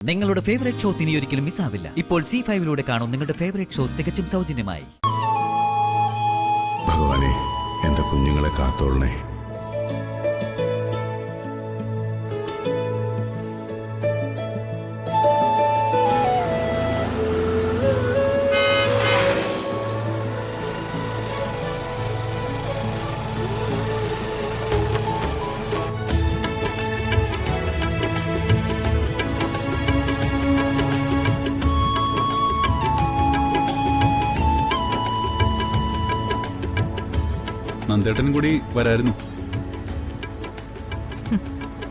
നിങ്ങളുടെ favourite shows ഇനി ഒരിക്കലും മിസ്സാവില്ല. ഇപ്പോൾ C5 കാണും നിങ്ങളുടെ ഫേവറേറ്റ് ഷോസ് തികച്ചും സൗജന്യമായി. ഭഗവാനെ, എന്റെ കുഞ്ഞുങ്ങളെ കാത്തോളണേ. നന്ദേട്ടനും കൂടി വരായിരുന്നു.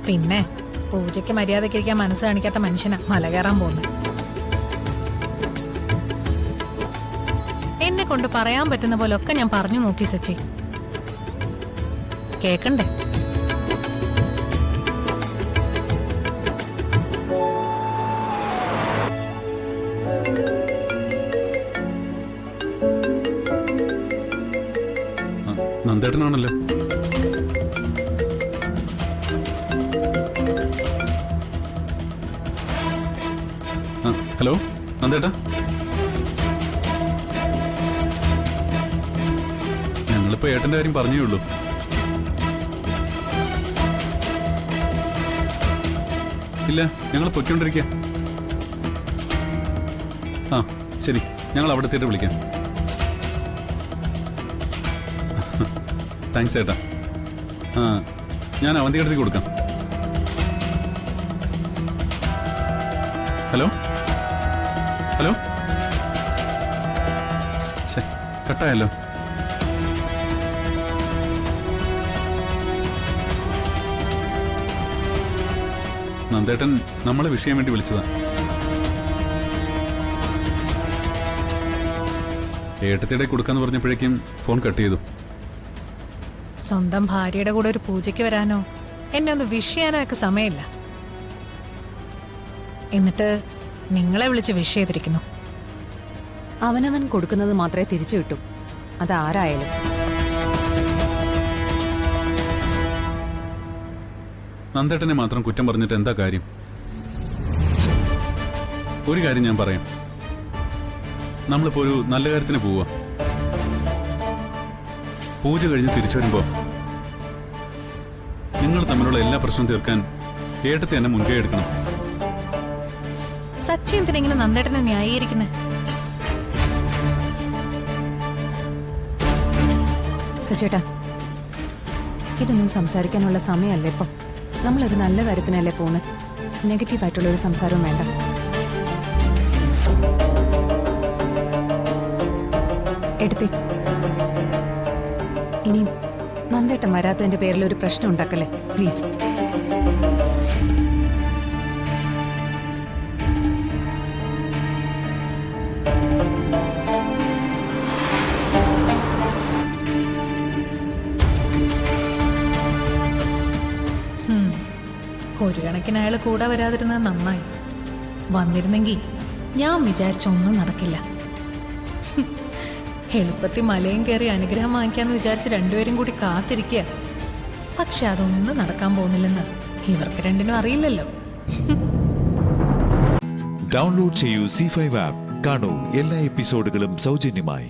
പിന്നെ പൂജയ്ക്ക് മര്യാദയ്ക്കിരിക്കാൻ മനസ്സ് കാണിക്കാത്ത മനുഷ്യനാ മല കയറാൻ പോകുന്നത്. എന്നെ കൊണ്ട് പറയാൻ പറ്റുന്ന പോലൊക്കെ ഞാൻ പറഞ്ഞു നോക്കി സച്ചി. കേക്കണ്ടേ? നന്ദേട്ടനാണല്ലോ. ഹലോ നന്ദേട്ടാ, ഞങ്ങളിപ്പോ ഏട്ടന്റെ കാര്യം പറഞ്ഞേ ഉള്ളൂ. ഇല്ല, ഞങ്ങൾ പൊയ്ക്കൊണ്ടിരിക്കുക. ആ ശരി, ഞങ്ങൾ അവിടെ എത്തിയിട്ട് വിളിക്കാം. താങ്ക്സ് ഏട്ടാ. ആ, ഞാൻ അവന്തികടത്തേക്ക് കൊടുക്കാം. Hello hello, കട്ടായല്ലോ. നന്ദേട്ടൻ നമ്മളെ വിഷയം വേണ്ടി വിളിച്ചതാ. ഏട്ടത്തിയുടെ കൊടുക്കാന്ന് പറഞ്ഞപ്പോഴേക്കും ഫോൺ കട്ട് ചെയ്തു. സ്വന്തം ഭാര്യയുടെ കൂടെ ഒരു പൂജയ്ക്ക് വരാനോ എന്നെ ഒന്ന് വിഷ് ചെയ്യാനോ ഒക്കെ സമയമില്ല. എന്നിട്ട് നിങ്ങളെ വിളിച്ച് വിഷ് ചെയ്തിരിക്കുന്നു. അവനവൻ കൊടുക്കുന്നത് മാത്രമേ തിരിച്ചു കിട്ടൂ, അതാരായാലും. നന്ദേട്ടനെ മാത്രം കുറ്റം പറഞ്ഞിട്ട് എന്താ കാര്യം? ഒരു കാര്യം ഞാൻ പറയാം, നമ്മളിപ്പോ ഒരു നല്ല കാര്യത്തിന് പോവുക. പൂജ കഴിഞ്ഞ് തിരിച്ചു വരുമ്പോ നിങ്ങൾ തമ്മിലുള്ള എല്ലാ പ്രശ്നവും തീർക്കാൻ ഏട്ടത്തെ എന്നെ മുൻകൈ എടുക്കണം. സച്ചി എന്തിനെങ്ങനെ നന്ദേട്ടനെ ന്യായീകരിക്കുന്നേ? സച്ചേട്ടാ, ഇതൊന്നും സംസാരിക്കാനുള്ള സമയമല്ല ഇപ്പൊ. നമ്മളൊരു നല്ല കാര്യത്തിനല്ലേ പോകുന്നത്. നെഗറ്റീവായിട്ടുള്ള ഒരു സംസാരവും വേണ്ട. എടുത്തി ഇനി നന്ദേട്ടൻ വരാത്തതിന്റെ പേരിൽ ഒരു പ്രശ്നം ഉണ്ടാക്കല്ലേ പ്ലീസ്. ഒരു കണക്കിന് അയാൾ കൂടെ വരാതിരുന്നത് നന്നായി. വന്നിരുന്നെങ്കിൽ ഞാൻ വിചാരിച്ചൊന്നും നടക്കില്ല. എളുപ്പത്തിൽ മലയും കയറി അനുഗ്രഹം വാങ്ങിക്കാന്ന് വിചാരിച്ച് രണ്ടുപേരും കൂടി കാത്തിരിക്കുക. പക്ഷെ അതൊന്നും നടക്കാൻ പോകുന്നില്ലെന്ന് ഇവർക്ക് രണ്ടിനും അറിയില്ലല്ലോ. ഡൗൺലോഡ് ചെയ്യൂ C5 ആപ്പ്. കാണൂ എല്ലാ എപ്പിസോഡുകളും സൗജന്യമായി.